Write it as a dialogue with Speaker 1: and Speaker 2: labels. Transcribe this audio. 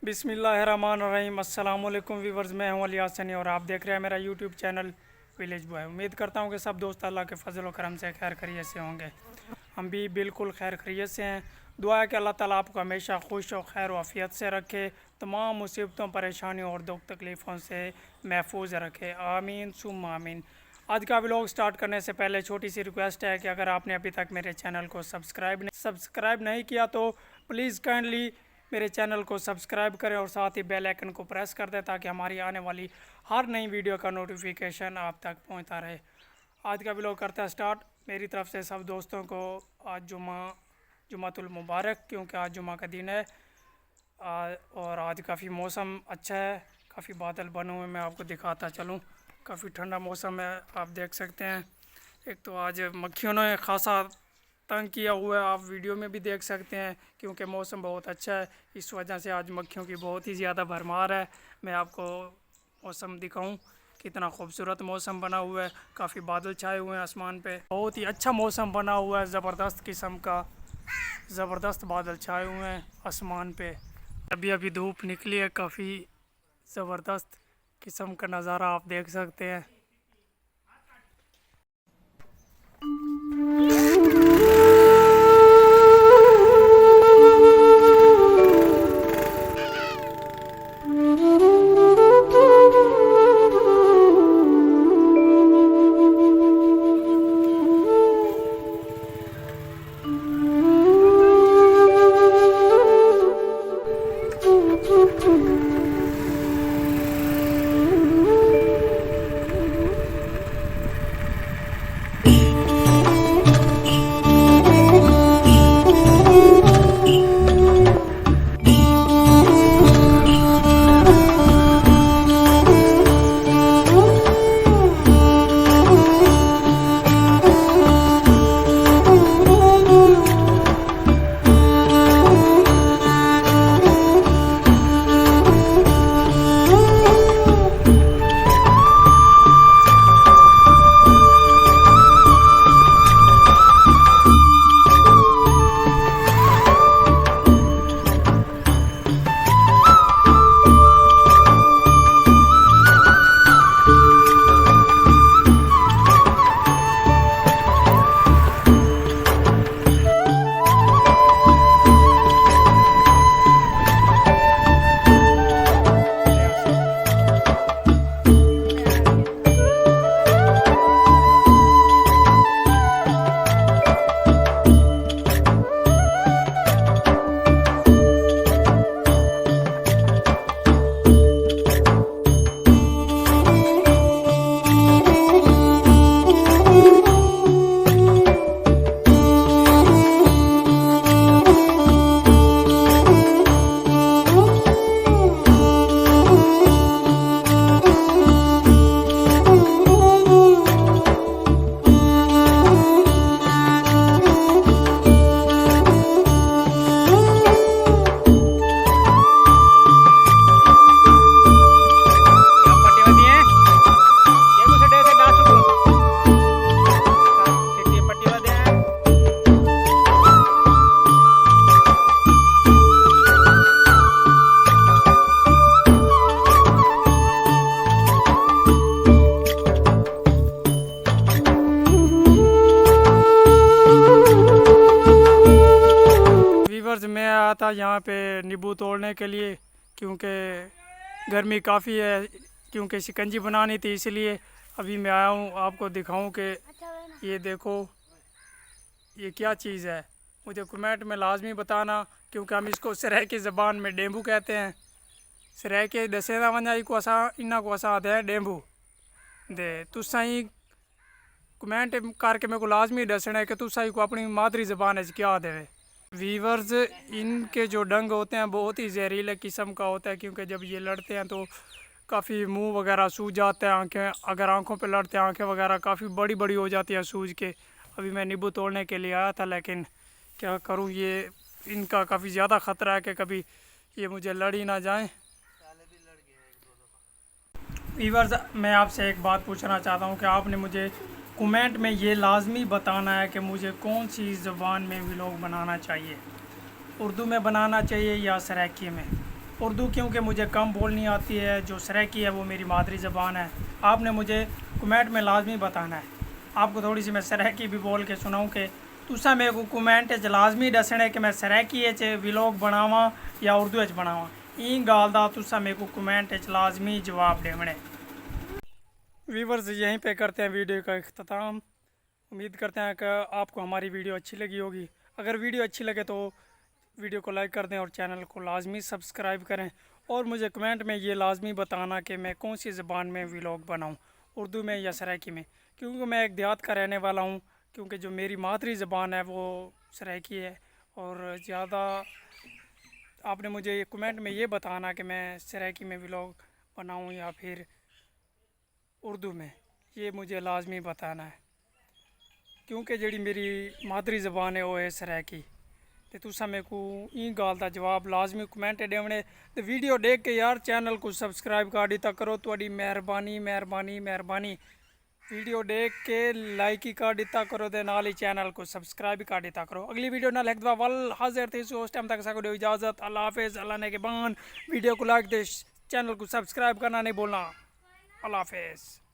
Speaker 1: बिस्मिल्लाहिर्रहमानिर्रहीम। अस्सलाम वालेकुम व्यूवर्स, मैं हूं अली हसनी और आप देख रहे हैं मेरा यूट्यूब चैनल विलेज बॉय। उम्मीद करता हूं कि सब दोस्त अल्लाह के फजल व करम से खैर खैरियत से होंगे। हम भी बिल्कुल खैर खैरियत से हैं। दुआ है कि अल्लाह ताला आपको हमेशा खुश और खैर वाफियत से रखे, तमाम मुसीबतों परेशानियों और दुख तकलीफ़ों से महफूज रखे। आमीन सुम्मा आमीन। आज का व्लॉग स्टार्ट करने से पहले छोटी सी रिक्वेस्ट है कि अगर आपने अभी तक मेरे चैनल को सब्सक्राइब नहीं किया तो प्लीज़ काइंडली मेरे चैनल को सब्सक्राइब करें और साथ ही बेल आइकन को प्रेस कर दें ताकि हमारी आने वाली हर नई वीडियो का नोटिफिकेशन आप तक पहुंचता रहे। आज का व्लॉग करते हैं स्टार्ट। मेरी तरफ से सब दोस्तों को आज जुमातुल मुबारक, क्योंकि आज जुमा का दिन है। और आज काफ़ी मौसम अच्छा है, काफ़ी बादल बने हुए, मैं आपको दिखाता चलूँ। काफ़ी ठंडा मौसम है, आप देख सकते हैं। एक तो आज मक्खियों ने खासा तंग किया हुआ है, आप वीडियो में भी देख सकते हैं, क्योंकि मौसम बहुत अच्छा है। इस वजह से आज मक्खियों की बहुत ही ज़्यादा भरमार है। मैं आपको मौसम दिखाऊं, कितना खूबसूरत मौसम बना हुआ है। काफ़ी बादल छाए हुए हैं आसमान पे, बहुत ही अच्छा मौसम बना हुआ है। ज़बरदस्त किस्म का ज़बरदस्त बादल छाए हुए हैं आसमान पे। अभी अभी धूप निकली है, काफ़ी ज़बरदस्त किस्म का नज़ारा आप देख सकते हैं। मैं आया था यहाँ पे नींबू तोड़ने के लिए, क्योंकि गर्मी काफ़ी है, क्योंकि शिकंजी बनानी थी, इसलिए अभी मैं आया हूँ। आपको दिखाऊं कि ये देखो ये क्या चीज़ है। मुझे कमेंट में लाजमी बताना, क्योंकि हम इसको सराय की ज़बान में डेम्बू कहते हैं। सराय के दसेदा वंजा को असा इन्ना को असा आते हैं डेम्बू दे। तुसा ही कमेंट करके मेरे को लाजमी दसना है कि तुसा ही को अपनी मादरी ज़बान है क्या देवे। वीवर्स, इनके जो डंग होते हैं बहुत ही जहरीले किस्म का होता है, क्योंकि जब ये लड़ते हैं तो काफ़ी मुंह वगैरह सूज जाता है, आंखें अगर आंखों पे लड़ते हैं आंखें वगैरह काफ़ी बड़ी बड़ी हो जाती है सूज के। अभी मैं नींबू तोड़ने के लिए आया था, लेकिन क्या करूं, ये इनका काफ़ी ज़्यादा ख़तरा है कि कभी ये मुझे लड़ ही ना जाएँ। वीवर्स, मैं आपसे एक बात पूछना चाहता हूँ कि आपने मुझे कमेंट में ये लाजमी बताना है कि मुझे कौन सी ज़बान में व्लॉग बनाना चाहिए, उर्दू में बनाना चाहिए या सराइकी में। उर्दू क्योंकि मुझे कम बोलनी आती है, जो सराइकी है वो मेरी मादरी ज़बान है। आपने मुझे कमेंट में लाजमी बताना है। आपको थोड़ी सी मैं सराइकी भी बोल के सुनाऊँ कि तुसा मेरे को कमेंट च लाजमी दसना कि मैं सराइकी च व्लॉग बनावा या उर्दू च बनावा। ई गाल दा तुसा मेरे को कमेंट च लाजमी जवाब देवने। व्यूवर्स यहीं पे करते हैं वीडियो का इख्तिताम। उम्मीद करते हैं कि आपको हमारी वीडियो अच्छी लगी होगी। अगर वीडियो अच्छी लगे तो वीडियो को लाइक कर दें और चैनल को लाजमी सब्सक्राइब करें। और मुझे कमेंट में ये लाजमी बताना कि मैं कौन सी ज़बान में व्लॉग बनाऊं, उर्दू में या सराइकी में, क्योंकि मैं एक देहात का रहने वाला हूं। क्योंकि जो मेरी मादरी ज़बान है वो सराइकी है। और ज़्यादा आपने मुझे कमेंट में ये बताना कि मैं सराइकी में व्लॉग बनाऊँ या फिर उर्दू में, ये मुझे लाजमी बताना है। क्योंकि जी मेरी मादरी ज़बान है वो है सराइकी। तो तुसा मेरे को ई गाल का जवाब लाजमी कमेंट देवने। तो वीडियो देख के यार चैनल को सब्सक्राइब कर दिता करो, थोड़ी मेहरबानी मेहरबानी मेहरबानी। वीडियो देख के लाइक ही कर दिता करो, तो नाल ही चैनल को सब्सक्राइब कर दिता करो। अगली वीडियो ना एक दफा वल हाजिर थे, उस टाइम तक सको इजाज़त। अल्लाह हाफिज़। अल्लाह ने के बान वीडियो को लाइक दे, चैनल को सब्सक्राइब करना नहीं बोलना। अल्लाह हाफिज़।